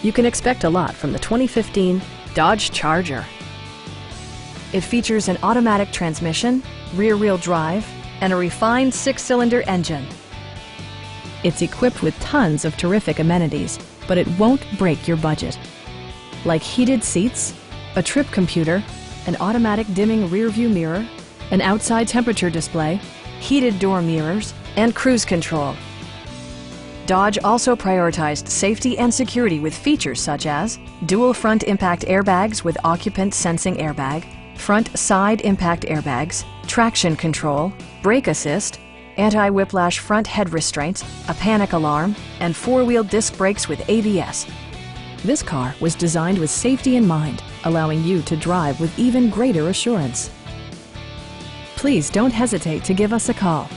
You can expect a lot from the 2015 Dodge Charger. It features an automatic transmission, rear-wheel drive, and a refined 6-cylinder engine. It's equipped with tons of terrific amenities, but it won't break your budget. Like heated seats, a trip computer, an automatic dimming rear-view mirror, an outside temperature display, heated door mirrors, and cruise control. Dodge also prioritized safety and security with features such as dual front impact airbags with occupant sensing airbag, front side impact airbags, traction control, brake assist, anti-whiplash front head restraints, a panic alarm, and 4-wheel disc brakes with ABS. This car was designed with safety in mind, allowing you to drive with even greater assurance. Please don't hesitate to give us a call.